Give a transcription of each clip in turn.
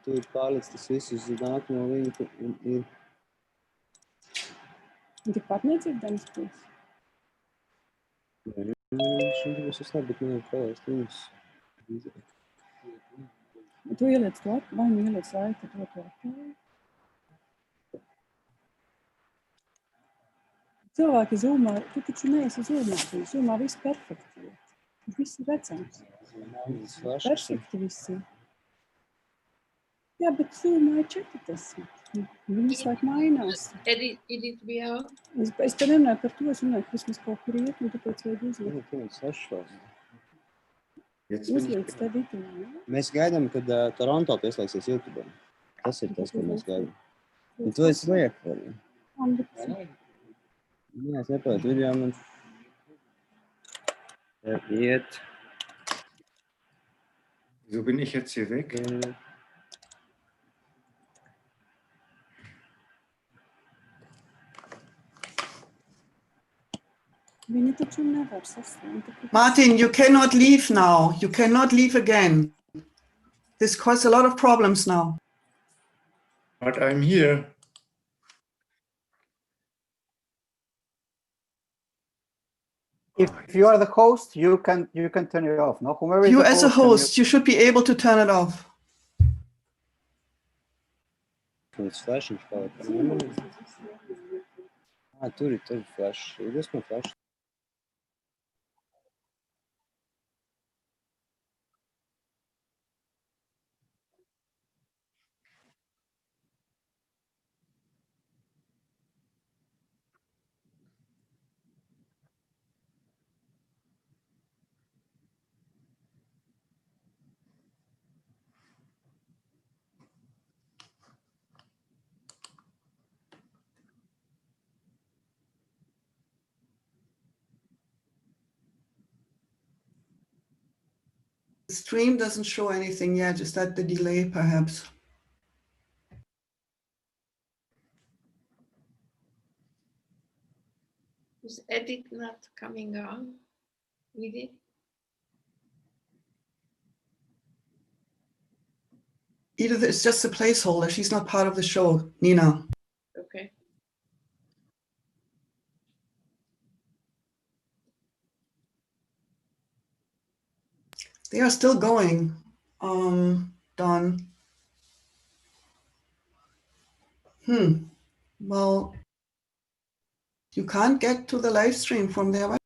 tu ir pārliec tas viss uz nākamo viņu ir. Un tik pārniecīgi Denis Pils? Viņš uzslēp, bet man ir kolēs viņus. Tu ieliec to, vai nu ieliec laiku, to atpēju? Cilvēki Zoomā, tu taču neesi Zoomā, Zoomā viss perfekti. Viss ir redzams. Perfekti viss ir. Jā, bet Zoomā ir 40. Viņi visu laiku mainās. Edit bija. Es te nerunāju par to, es runāju, ka vismaz kaut kur iet, un tāpēc vajag uzlikt. Uzliec te video, ne? Mēs gaidām, kad Toronto pieslēgsies YouTube. Tas ir tas, ko mēs gaidām. Un tu esi liek. Jā, es nepārētu video man. Iet. Wieso bin ich jetzt hier weg? Viņi taču nevar sasniegt. Martin, you cannot leave now. You cannot leave again. This causes a lot of problems now. But I'm here. If you are the host, you can turn it off. No, whomever You is the as a host, you should be able to turn it off. It's flashing. Tur ir flash. Tas man flash. The stream doesn't show anything yet. Is that the delay, perhaps? Is edit not coming on with it? Edith is just a placeholder. She's not part of the show, Nina. Okay. They are still going. Don. Well, you can't get to the live stream from their website.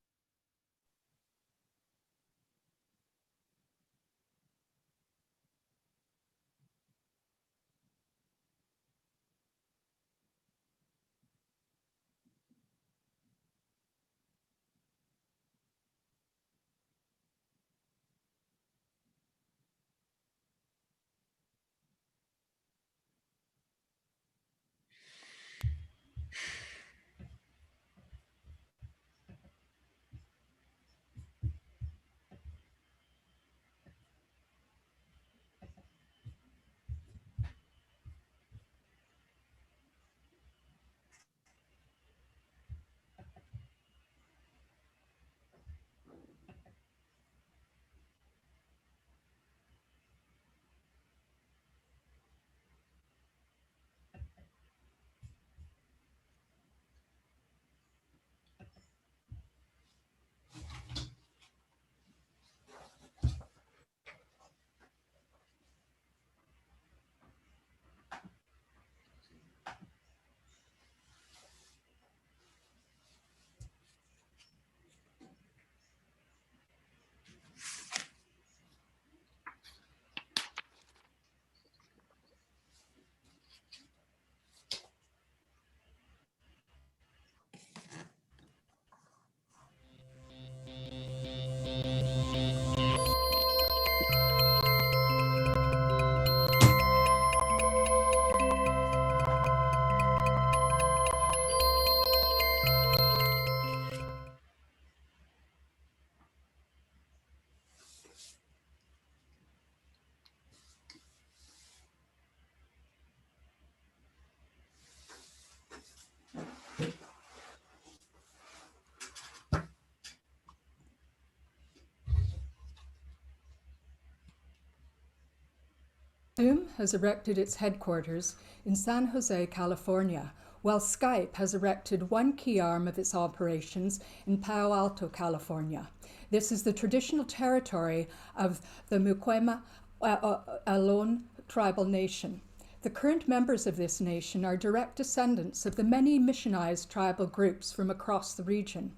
Zoom has erected its headquarters in San Jose, California, while Skype has erected one key arm of its operations in Palo Alto, California. This is the traditional territory of the Muquema Alon tribal nation. The current members of this nation are direct descendants of the many missionized tribal groups from across the region.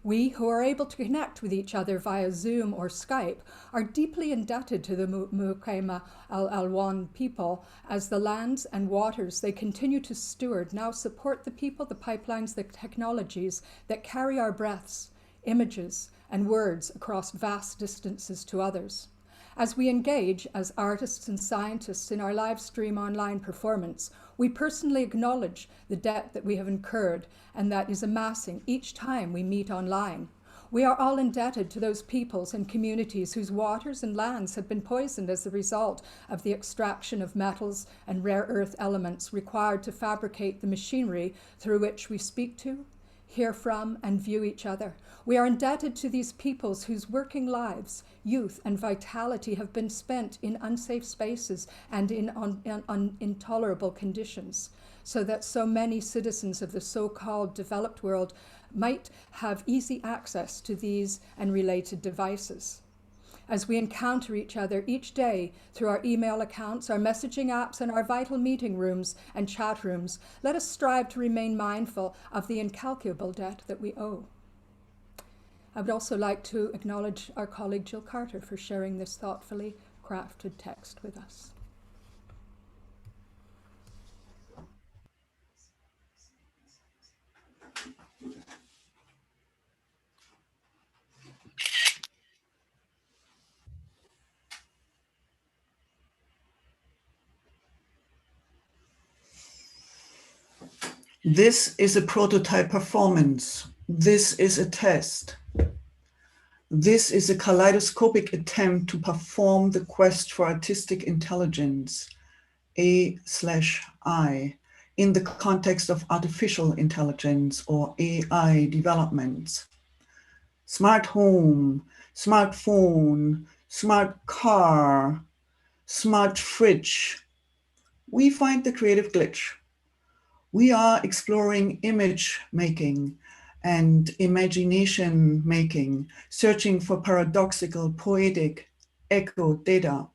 We, who are able to connect with each other via Zoom or Skype, are deeply indebted to the Muquema Alwan people, as the lands and waters they continue to steward now support the people, the pipelines, the technologies that carry our breaths, images, and words across vast distances to others. As we engage as artists and scientists in our live stream online performance, we personally acknowledge the debt that we have incurred and that is amassing each time we meet online. We are all indebted to those peoples and communities whose waters and lands have been poisoned as a result of the extraction of metals and rare earth elements required to fabricate the machinery through which we speak to, hear from, and view each other. We are indebted to these peoples whose working lives, youth, and vitality have been spent in unsafe spaces and in intolerable conditions, so that so many citizens of the so-called developed world might have easy access to these and related devices. As we encounter each other each day through our email accounts, our messaging apps, and our vital meeting rooms and chat rooms, let us strive to remain mindful of the incalculable debt that we owe. I would also like to acknowledge our colleague Jill Carter for sharing this thoughtfully crafted text with us. This is a prototype performance. This is a test. This is a kaleidoscopic attempt to perform the quest for artistic intelligence, A/I, in the context of artificial intelligence or AI developments. Smart home, smartphone, smart car, smart fridge. We find the creative glitch. We are exploring image making and imagination making, searching for paradoxical, poetic echo data.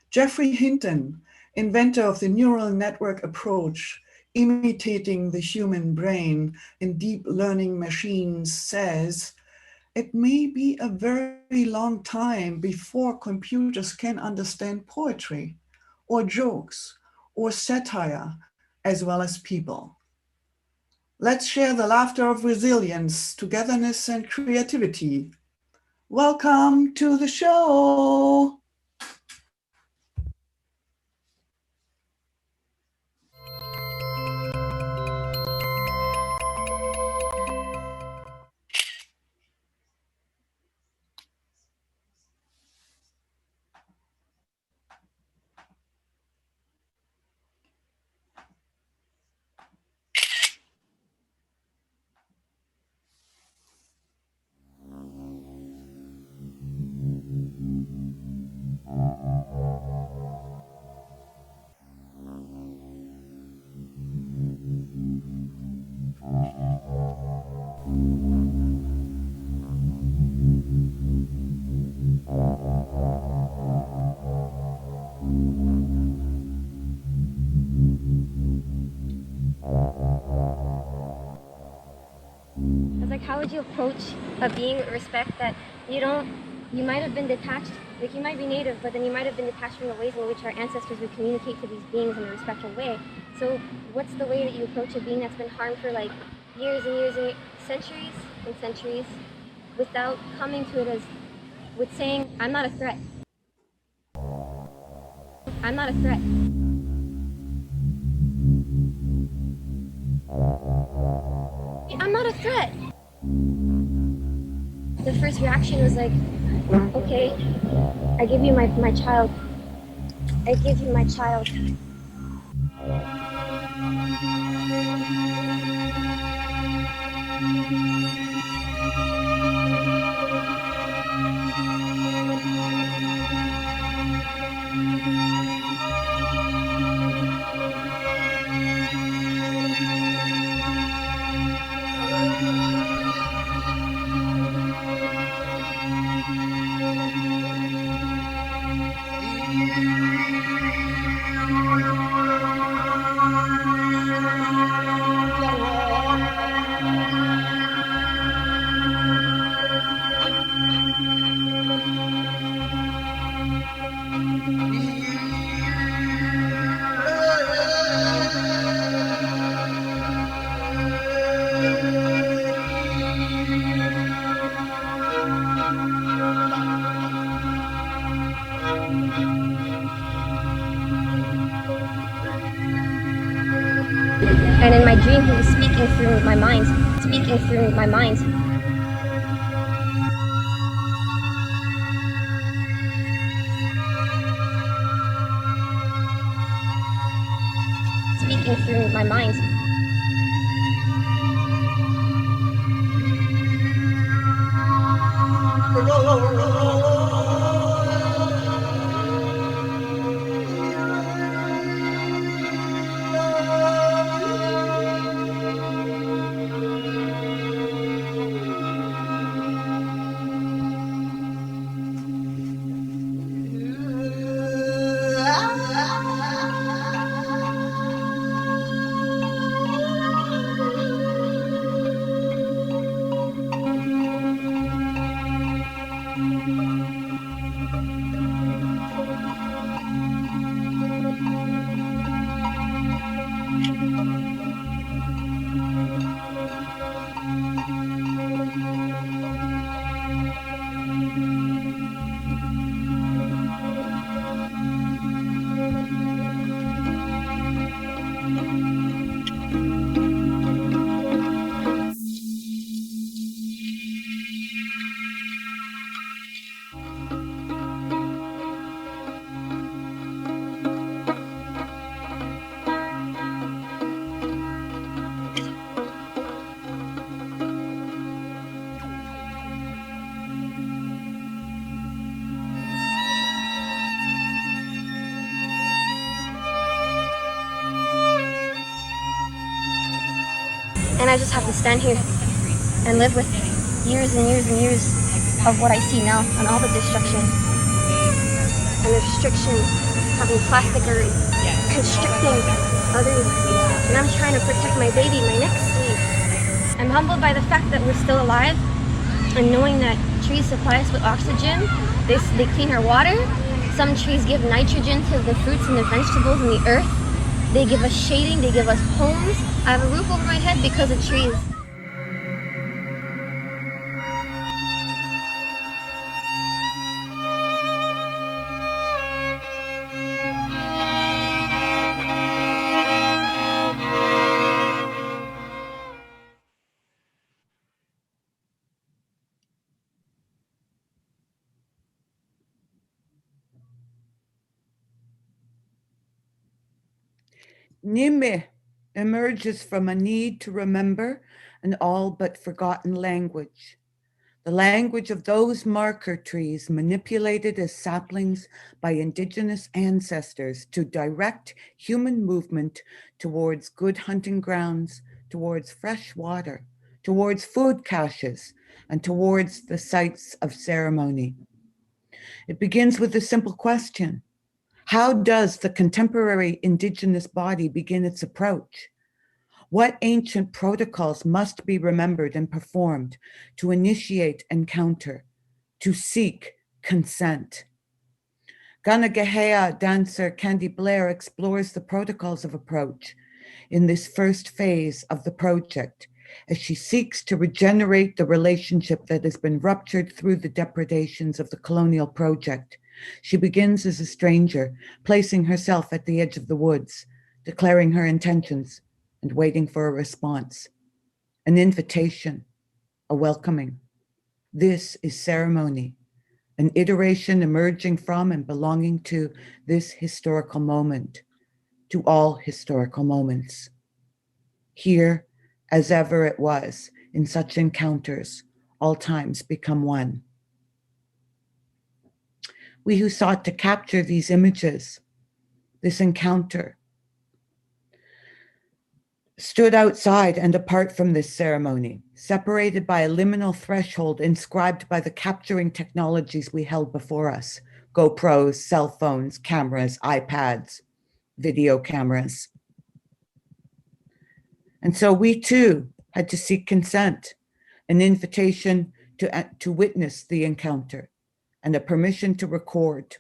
Geoffrey Hinton, inventor of the neural network approach, imitating the human brain in deep learning machines, says, it may be a very long time before computers can understand poetry or jokes or satire, as well as people. Let's share the laughter of resilience, togetherness, and creativity. Welcome to the show. It's like, how would you approach a being with respect that you might have been detached, like you might be native, but then you might have been detached from the ways in which our ancestors would communicate to these beings in a respectful way. So what's the way that you approach a being that's been harmed for like years and years and centuries and centuries without coming to it as, with saying, I'm not a threat. I'm not a threat. I'm not a threat. The first reaction was like, okay, I give you my child. I give you my child. And in my dream, he was speaking through my mind, speaking through my mind. Speaking through my mind. And I just have to stand here and live with years and years and years of what I see now and all the destruction and the restriction, having plastic or constricting others. And I'm trying to protect my baby, my next slave. I'm humbled by the fact that we're still alive and knowing that trees supply us with oxygen. They clean our water. Some trees give nitrogen to the fruits and the vegetables in the earth. They give us shading, they give us homes. I have a roof over my head because of trees. Nime emerges from a need to remember an all but forgotten language. The language of those marker trees manipulated as saplings by indigenous ancestors to direct human movement towards good hunting grounds, towards fresh water, towards food caches, and towards the sites of ceremony. It begins with a simple question. How does the contemporary indigenous body begin its approach? What ancient protocols must be remembered and performed to initiate encounter, to seek consent? Ganagahea dancer Candy Blair explores the protocols of approach in this first phase of the project as she seeks to regenerate the relationship that has been ruptured through the depredations of the colonial project. She begins as a stranger, placing herself at the edge of the woods, declaring her intentions and waiting for a response, an invitation, a welcoming. This is ceremony, an iteration emerging from and belonging to this historical moment, to all historical moments. Here, as ever it was, in such encounters, all times become one. We who sought to capture these images, this encounter, stood outside and apart from this ceremony, separated by a liminal threshold inscribed by the capturing technologies we held before us, GoPros, cell phones, cameras, iPads, video cameras. And so we too had to seek consent, an invitation to witness the encounter, and a permission to record,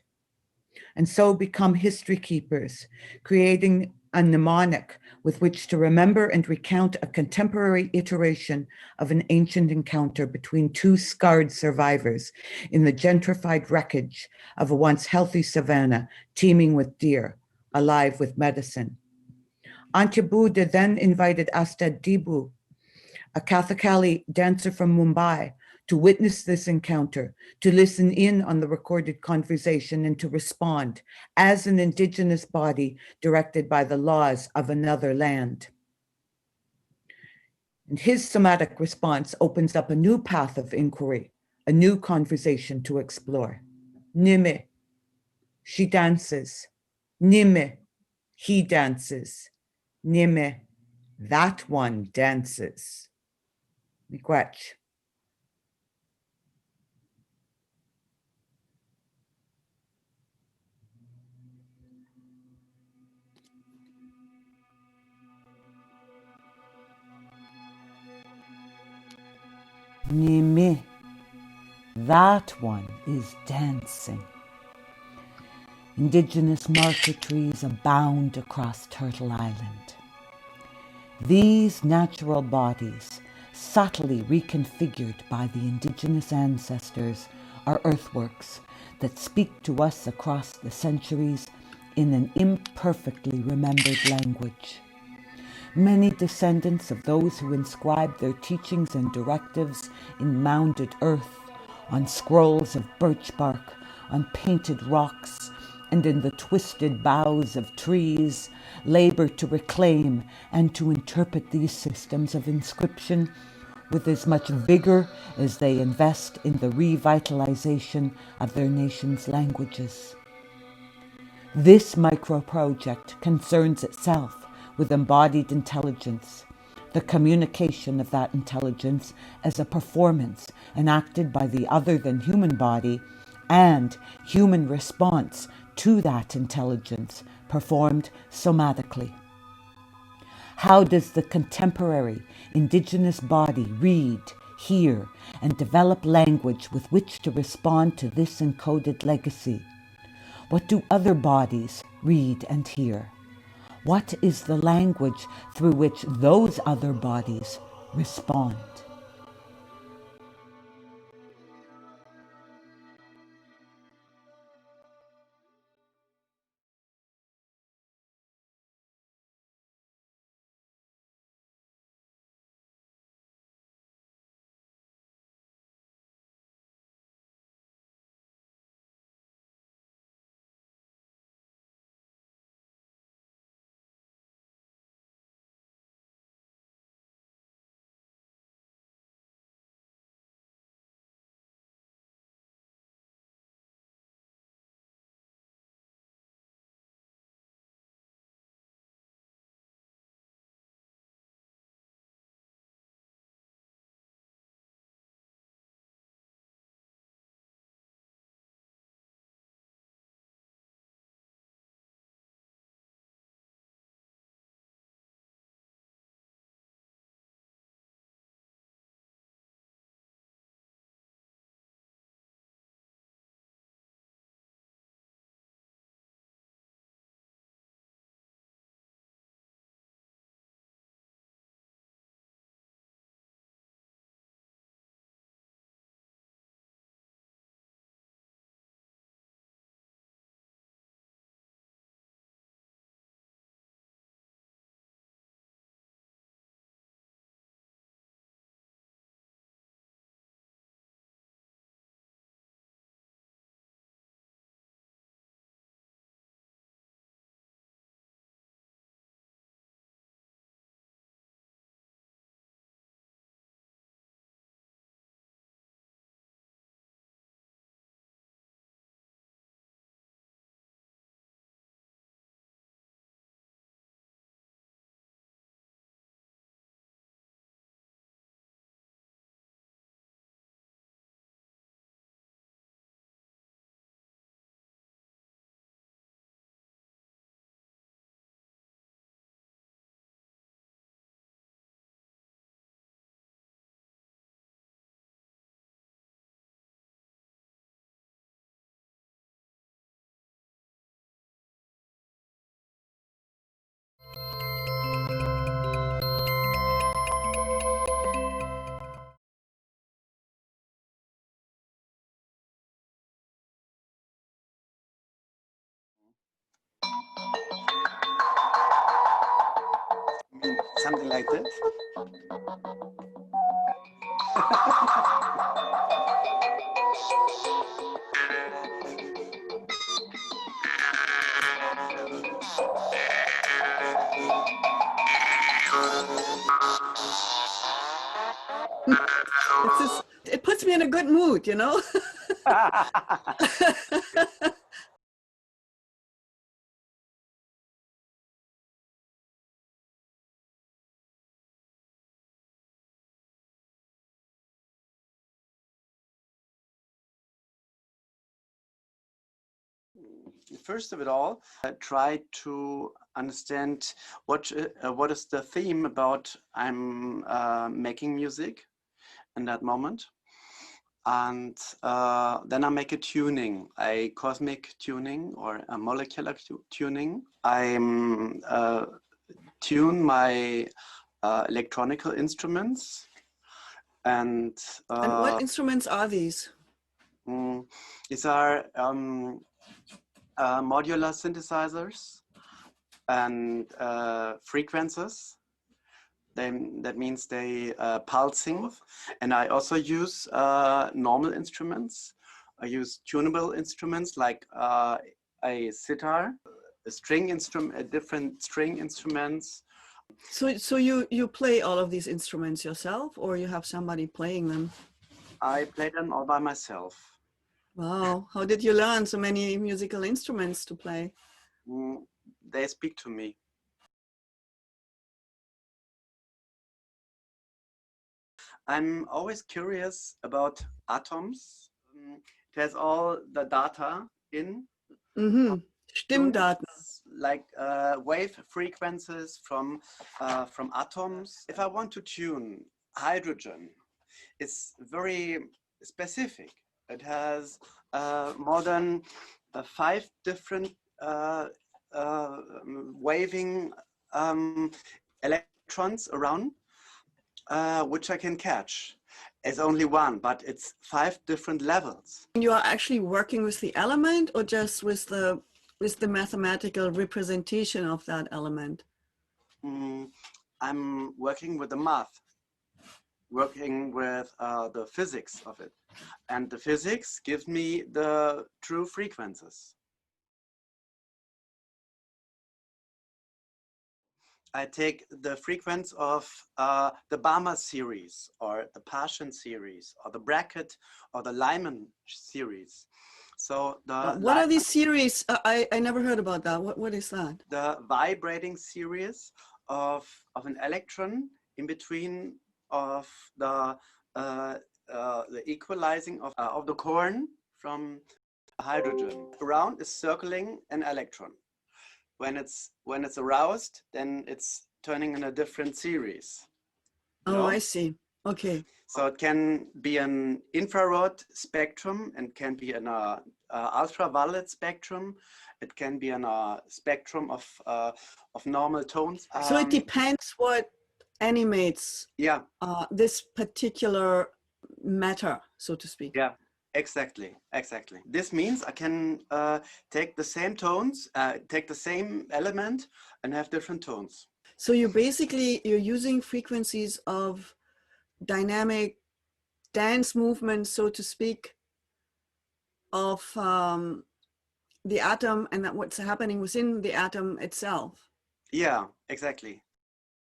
and so become history keepers, creating a mnemonic with which to remember and recount a contemporary iteration of an ancient encounter between two scarred survivors in the gentrified wreckage of a once healthy savanna teeming with deer, alive with medicine. Antje Bude then invited Asta Dibu, a Kathakali dancer from Mumbai, to witness this encounter, to listen in on the recorded conversation and to respond as an indigenous body directed by the laws of another land. And his somatic response opens up a new path of inquiry, a new conversation to explore. Nime, she dances. Nime, he dances. Nime, that one dances. Miigwech. Nime, that one is dancing. Indigenous marquetries abound across Turtle Island. These natural bodies, subtly reconfigured by the indigenous ancestors, are earthworks that speak to us across the centuries in an imperfectly remembered language. Many descendants of those who inscribed their teachings and directives in mounded earth, on scrolls of birch bark, on painted rocks, and in the twisted boughs of trees, labor to reclaim and to interpret these systems of inscription with as much vigor as they invest in the revitalization of their nation's languages. This micro-project concerns itself with embodied intelligence, the communication of that intelligence as a performance enacted by the other than human body, and human response to that intelligence performed somatically. How does the contemporary indigenous body read, hear, and develop language with which to respond to this encoded legacy? What do other bodies read and hear? What is the language through which those other bodies respond? something like this. It puts me in a good mood, you know? First of it all, I try to understand what is the theme about I'm making music in that moment. And then I make a tuning, a cosmic tuning or a molecular tuning. I tune my electronical instruments. And what instruments are these? These are modular synthesizers and frequencies. That means they pulsing. And I also use normal instruments. I use tunable instruments like a sitar, a string instrument, different string instruments. So you play all of these instruments yourself, or you have somebody playing them? I play them all by myself. Wow, how did you learn so many musical instruments to play? They speak to me. I'm always curious about atoms. It has all the data in. Stimmdaten. Like wave frequencies from atoms. If I want to tune hydrogen, it's very specific. It has more than 5 different waving electrons around, which I can catch. It's only one, but it's 5 different levels. You are actually working with the element, or just with the mathematical representation of that element? I'm working with the math, working with the physics of it. And the physics gives me the true frequencies. I take the frequency of the Balmer series, or the Paschen series, or the bracket, or the Lyman series. So what are these series? I never heard about that. What is that? The vibrating series of an electron in between of the equalizing of the corn from hydrogen. Around is circling an electron. When it's aroused, then it's turning in a different series. Oh, I see. Okay. So it can be an infrared spectrum and can be an ultraviolet spectrum. It can be a spectrum of normal tones. So it depends what animates this particular matter, so to speak. Yeah, exactly. This means I can take the same tones, take the same element and have different tones. So you're using frequencies of dynamic dance movements, so to speak, of the atom and what's happening within the atom itself. Yeah, exactly.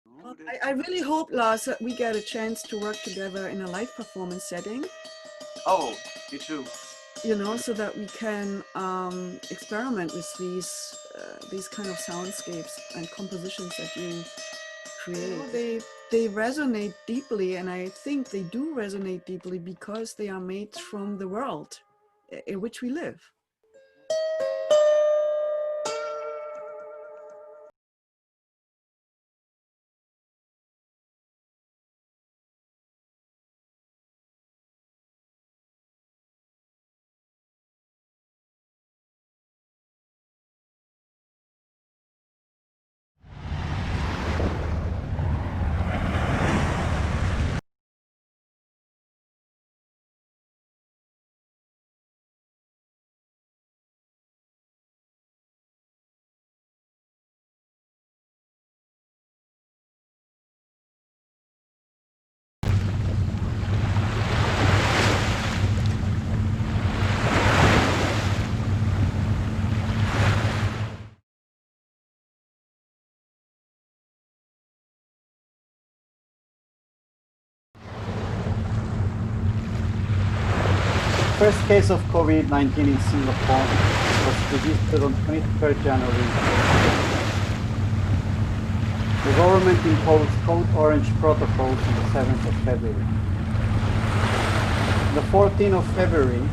Well, I really hope, Lars, that we get a chance to work together in a live performance setting. Oh, me too. You know, so that we can experiment with these kind of soundscapes and compositions that you create. You know, they resonate deeply, and I think they do resonate deeply because they are made from the world in which we live. First case of COVID-19 in Singapore was registered on 23rd January. The government imposed Code Orange protocols on the 7th of February. On the 14th of February,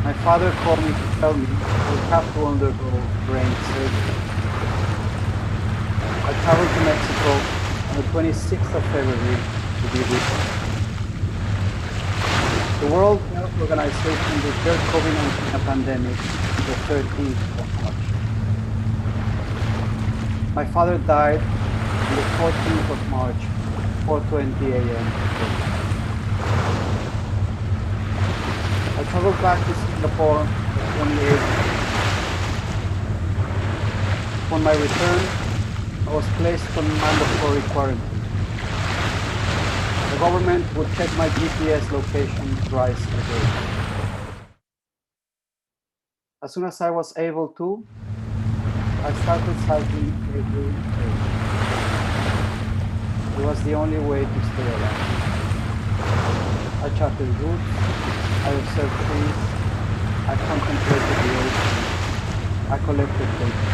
my father called me to tell me I would have to undergo brain surgery. I traveled to Mexico on the 26th of February to be with him. The World Health Organization declared COVID-19 a pandemic on the 13th of March. My father died on the 14th of March, 4:20 a.m. I traveled back to Singapore on the 28th. Upon my return, I was placed on mandatory quarantine. The government would check my GPS location thrice a day. As soon as I was able to, I started cycling every day. It was the only way to stay alive. I charted routes, I observed trees, I contemplated the ocean, I collected data.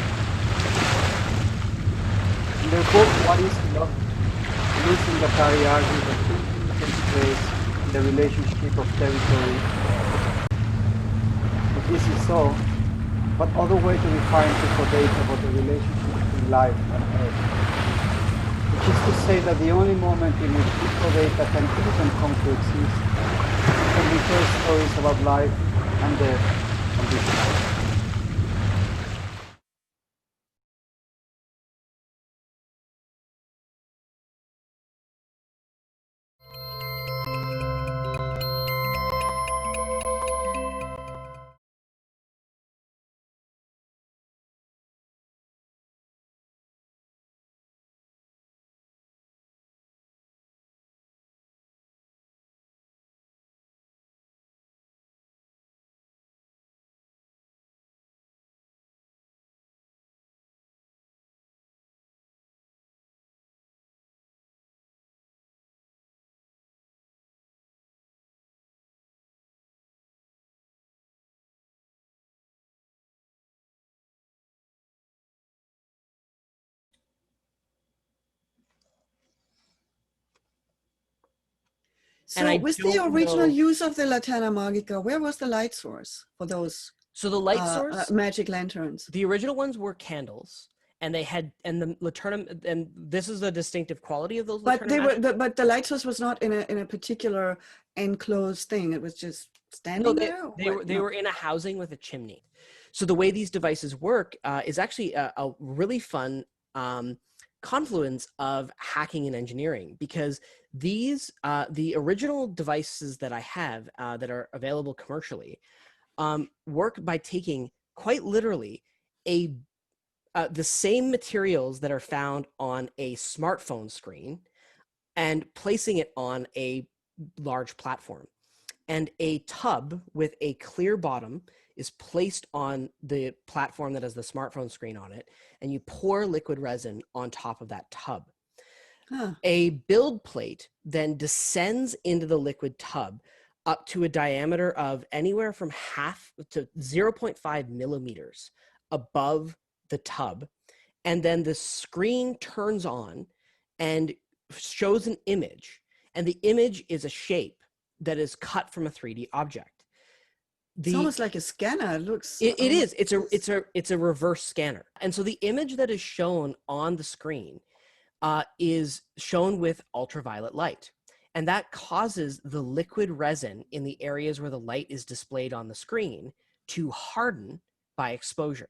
In their book, What is Philosophy? Losing the barrier argues that thinking takes place in the relationship of territory. If this is so, what other way to define people data about the relationship between life and earth? Which is to say that the only moment in which people data can even come to exist is when we tell stories about life and death on this planet. So with the original use of the Latana Magica, where was the light source for those So the light source, magic lanterns? the original ones were candles, and they had, and the Laternum, and this is the distinctive quality of those. But they were, but the light source was not in a particular enclosed thing. It was just standing there. They were in a housing with a chimney. So the way these devices work is actually a really fun confluence of hacking and engineering, because these the original devices that I have that are available commercially work by taking quite literally the same materials that are found on a smartphone screen and placing it on a large platform. And a tub with a clear bottom is placed on the platform that has the smartphone screen on it, and you pour liquid resin on top of that tub. Huh. A build plate then descends into the liquid tub up to a diameter of anywhere from 0.5 to 0.5 millimeters above the tub. And then the screen turns on and shows an image. And the image is a shape that is cut from a 3D object. It's almost like a scanner. It looks. It is. It's a reverse scanner. And so the image that is shown on the screen is shown with ultraviolet light. And that causes the liquid resin in the areas where the light is displayed on the screen to harden by exposure.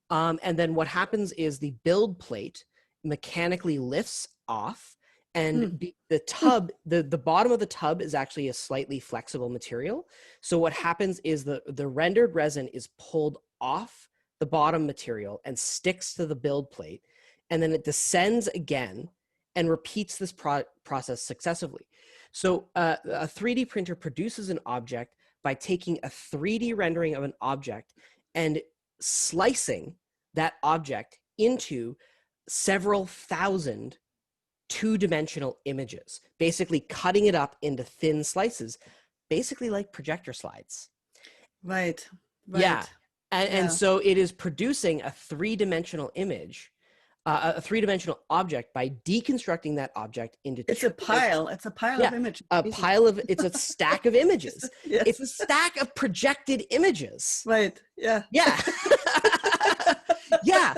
And then what happens is the build plate mechanically lifts off, and the tub, the bottom of the tub is actually a slightly flexible material. So what happens is the rendered resin is pulled off the bottom material and sticks to the build plate, and then it descends again and repeats this process successively. So a 3D printer produces an object by taking a 3D rendering of an object and slicing that object into several thousand two-dimensional images, basically cutting it up into thin slices, basically like projector slides. Right. Yeah. And so it is producing a three-dimensional image, a three-dimensional object by deconstructing that object into it's a pile. It's a pile of images. It's a stack of images. Yes. It's a stack of projected images. Right. Yeah. Yeah. Yeah.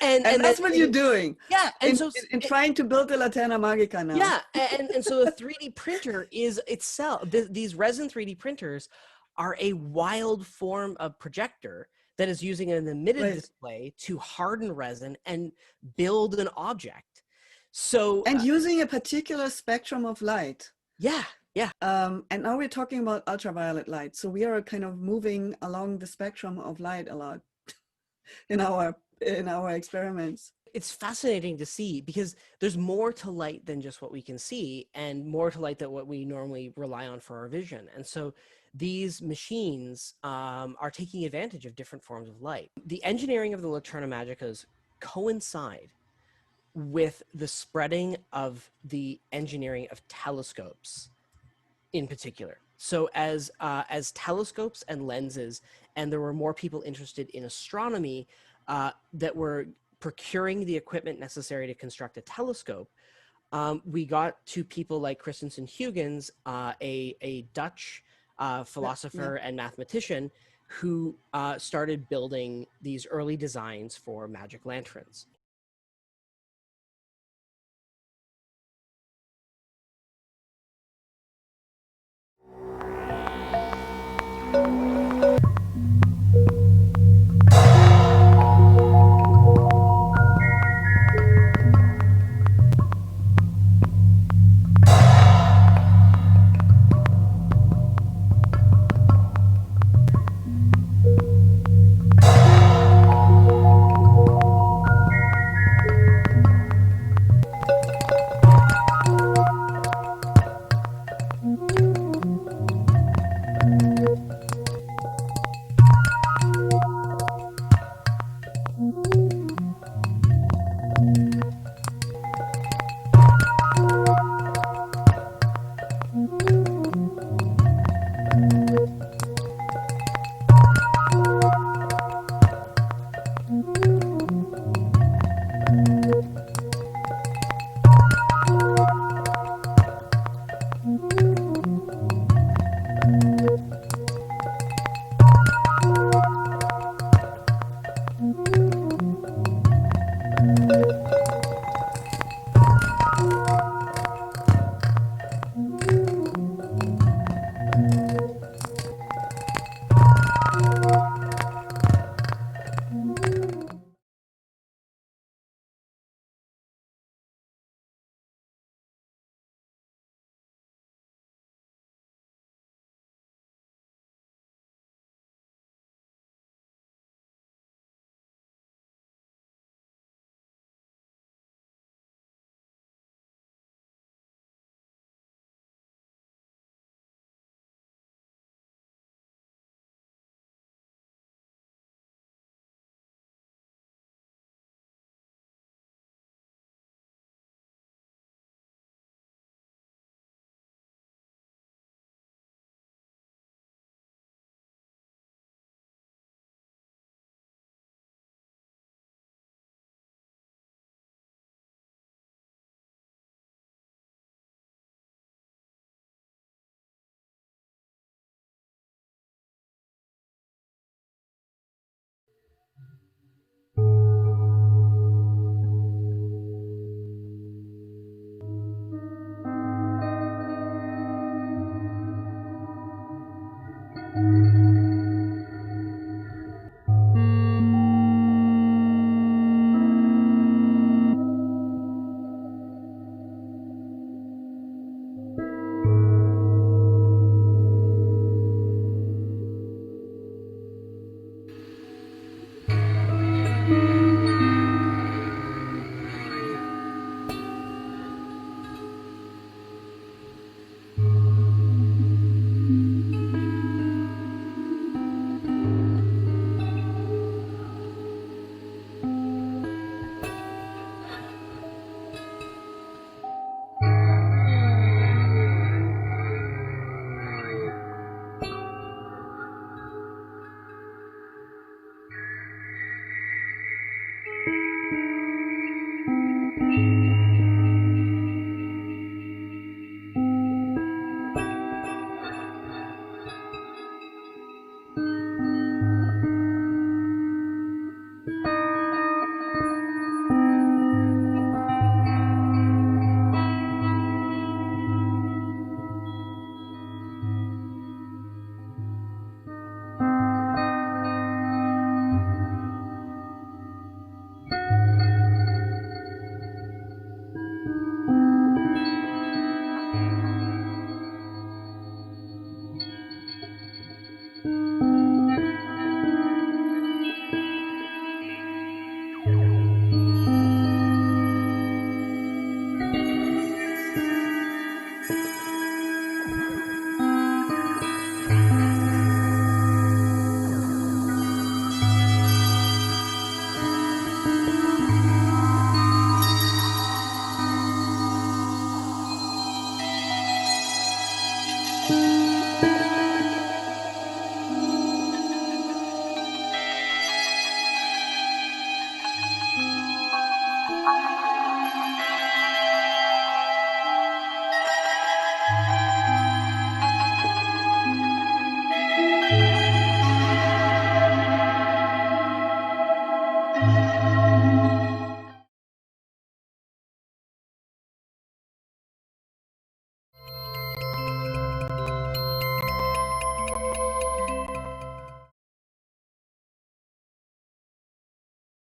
And that's what you're doing. Yeah. And in trying to build the Laterna Magica now. Yeah. And so the 3D printer is itself, these resin 3D printers are a wild form of projector that is using an emitted display to harden resin and build an object. So and using a particular spectrum of light. Yeah. Yeah. And now we're talking about ultraviolet light. So we are kind of moving along the spectrum of light a lot in our experiments. It's fascinating to see because there's more to light than just what we can see, and more to light than what we normally rely on for our vision. And so these machines are taking advantage of different forms of light. The engineering of the Laterna Magicas coincide with the spreading of the engineering of telescopes in particular. So as telescopes and lenses, and there were more people interested in astronomy that were procuring the equipment necessary to construct a telescope, we got to people like Christensen Huygens, a Dutch philosopher and mathematician, who started building these early designs for magic lanterns.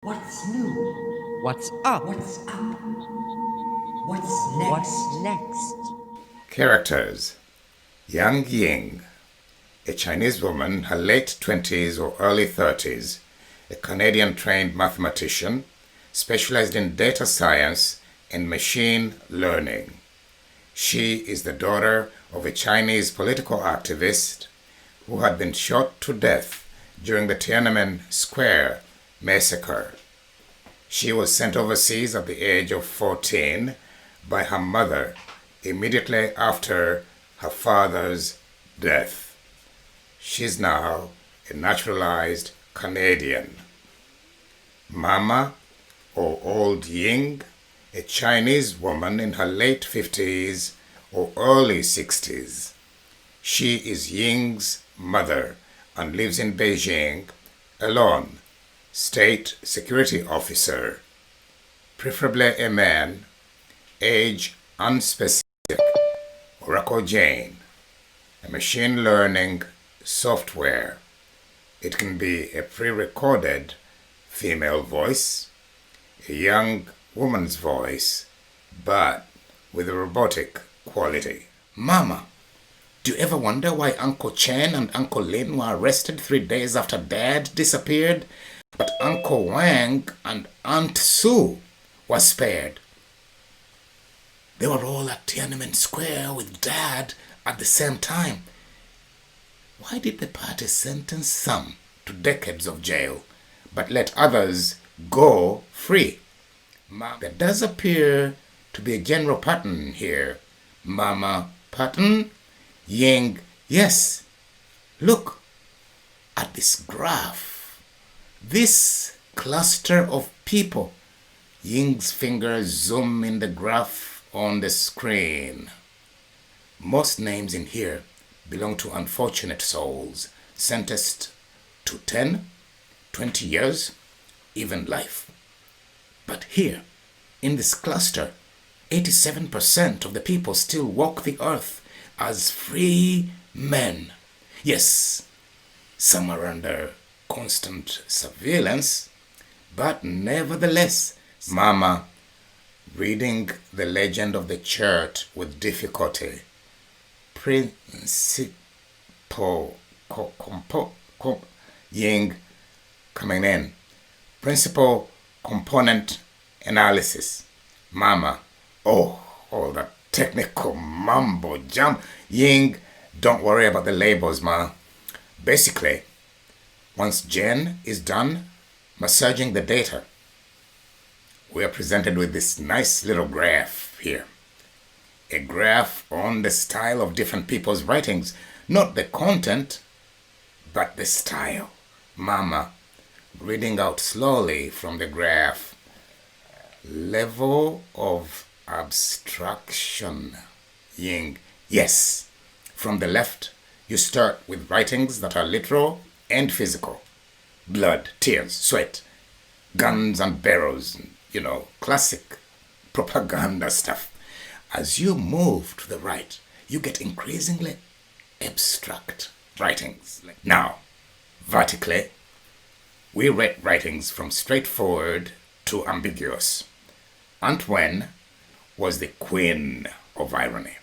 What's new? What's up? What's up? What's next? What's next? Characters. Yang Ying, a Chinese woman in her late 20s or early 30s, a Canadian-trained mathematician, specialized in data science and machine learning. She is the daughter of a Chinese political activist who had been shot to death during the Tiananmen Square massacre. She was sent overseas at the age of 14 by her mother immediately after her father's death. She's now a naturalized Canadian. Mama, or Old Ying, a Chinese woman in her late 50s or early 60s. She is Ying's mother and lives in Beijing alone. State security officer, preferably a man, age unspecific. Oracle Jane, a machine learning software. It can be a pre-recorded female voice, a young woman's voice, but with a robotic quality. Mama, do you ever wonder why Uncle Chen and Uncle Lin were arrested 3 days after Dad disappeared, but Uncle Wang and Aunt Sue were spared? They were all at Tiananmen Square with Dad at the same time. Why did the party sentence some to decades of jail, but let others go free? There does appear to be a general pattern here. Mama pattern, Ying, yes. Look at this graph. This cluster of people. Ying's fingers zoom in the graph on the screen. Most names in here belong to unfortunate souls sentenced to 10, 20 years, even life. But here, in this cluster, 87% of the people still walk the earth as free men. Yes, some are under constant surveillance, but nevertheless, Mama, reading the legend of the church with difficulty. Ying coming in. Principal component analysis. Mama, all that technical mumbo jump. Ying, don't worry about the labels, ma. Basically, once Jen is done massaging the data, we are presented with this nice little graph here. A graph on the style of different people's writings, not the content, but the style. Mama, reading out slowly from the graph. Level of abstraction. Ying, yes. From the left, you start with writings that are literal and physical. Blood, tears, sweat, guns and barrels, classic propaganda stuff. As you move to the right, you get increasingly abstract writings. Now, vertically, we read writings from straightforward to ambiguous. Aunt Wen was the queen of irony.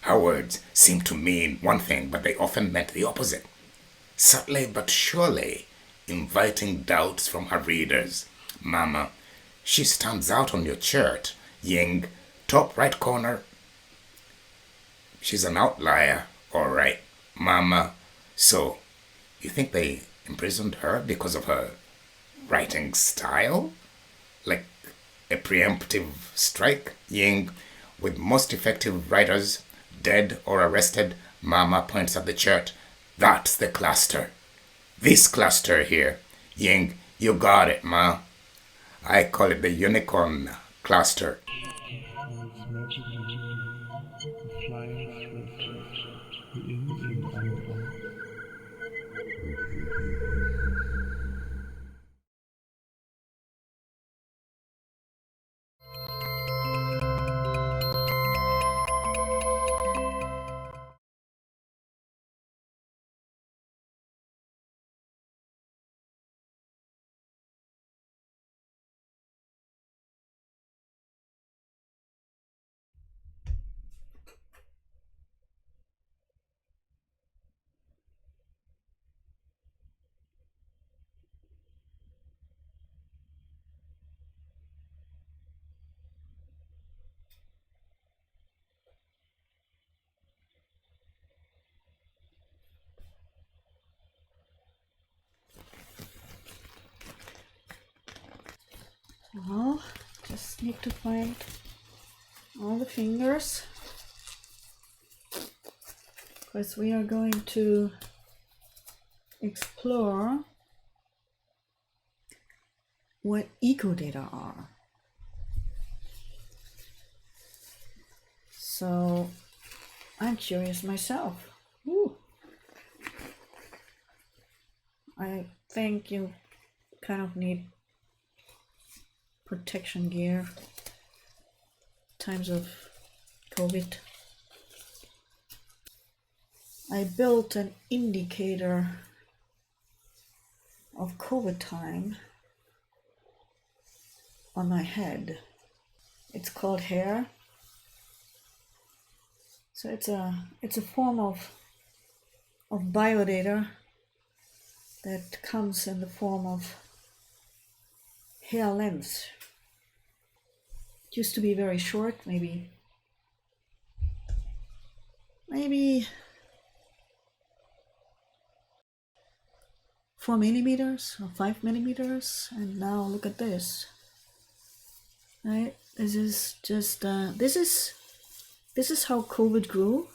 Her words seemed to mean one thing, but they often meant the opposite. Subtly but surely inviting doubts from her readers. Mama, she stands out on your chart. Ying, top right corner. She's an outlier, all right. Mama, so you think they imprisoned her because of her writing style? Like a preemptive strike? Ying, with most effective writers dead or arrested, Mama points at the chart. That's the cluster. This cluster here. Ying, you got it, ma. I call it the unicorn cluster. need to find all the fingers, because we are going to explore what eco-data are. So I'm curious myself. Ooh. I think you kind of need protection gear times of COVID. I built an indicator of COVID time on my head. It's called hair. So it's a form of biodata that comes in the form of hair length. It used to be very short, maybe 4 millimeters or 5 millimeters, and now look at this. Right? This is just this is how COVID grew.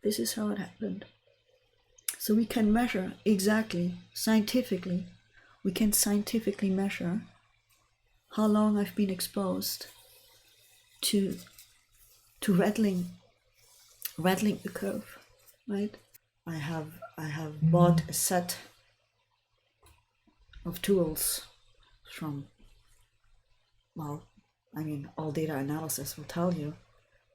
This is how it happened. So we can measure exactly, scientifically, we can scientifically measure how long I've been exposed to rattling the curve, right? I have bought a set of tools from, well, I mean, all data analysis will tell you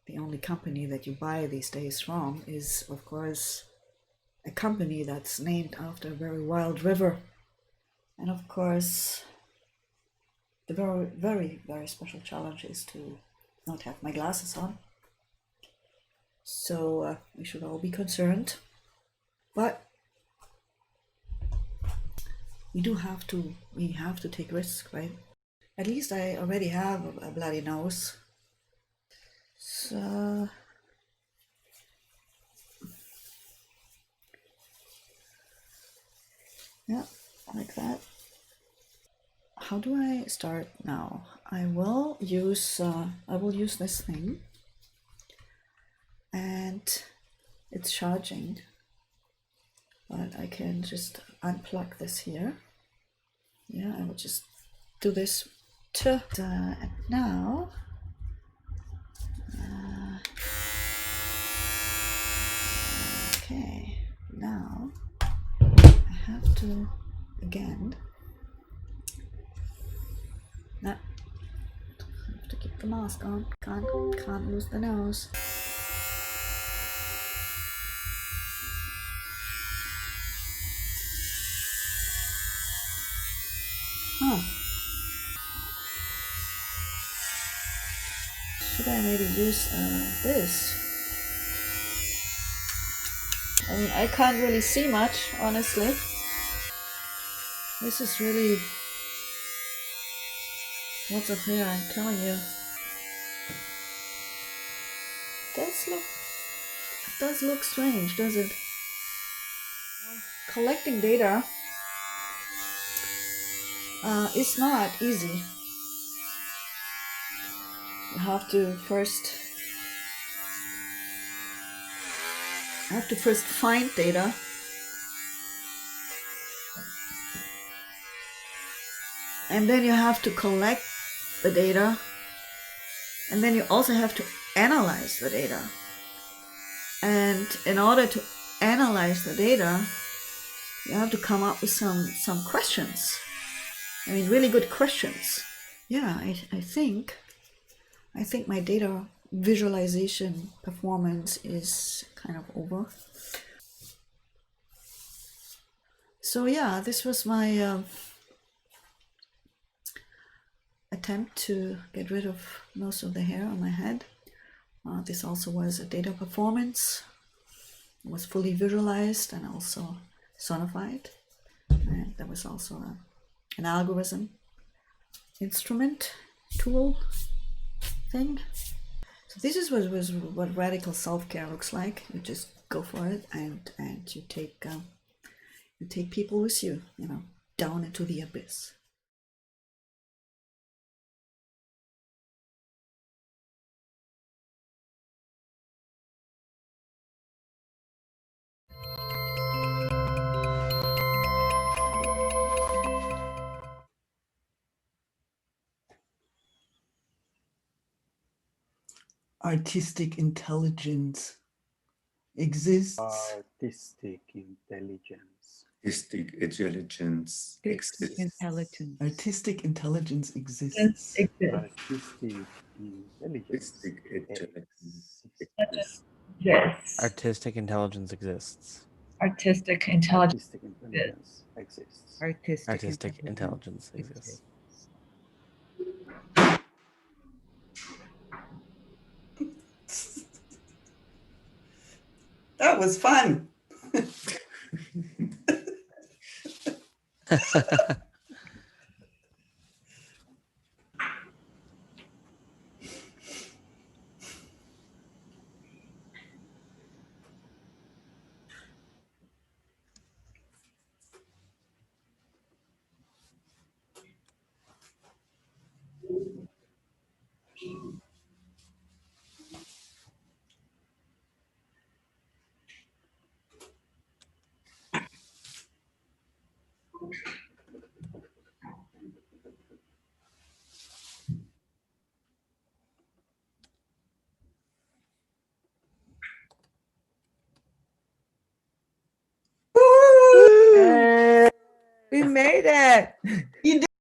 the only company that you buy these days from is, of course, a company that's named after a very wild river. And of course, the very, very, very special challenge is to not have my glasses on. So we should all be concerned. But we have to take risks, right? At least I already have a bloody nose. So yeah, like that. How do I start now? I will use this thing, and it's charging, but I can just unplug this here. Yeah, I will just do this and now okay, now I have to again have to keep the mask on. Can't lose the nose. Huh. Should I maybe use this? I mean, I can't really see much, honestly. This is really lots of hair, I'm telling you. It does look strange, does it? Collecting data is not easy. You have to first find data, and then you have to collect the data, and then you also have to analyze the data. And in order to analyze the data, you have to come up with some questions. I mean, really good questions. Yeah, I think my data visualization performance is kind of over. So yeah, this was my attempt to get rid of most of the hair on my head. This also was a data performance. It was fully visualized and also sonified. And there was also an algorithm instrument tool thing. So this is what radical self-care looks like. You just go for it, and you take people with you, down into the abyss. Artistic intelligence exists. Artistic intelligence. Artistic intelligence exists. Intelligence. Artistic intelligence exists. Artistic intelligence Artistic intelligence exists. Yes. Artistic intelligence exists. Artistic intelligence. Artistic intelligence exists. Artistic intelligence exists. That was fun. We made it. You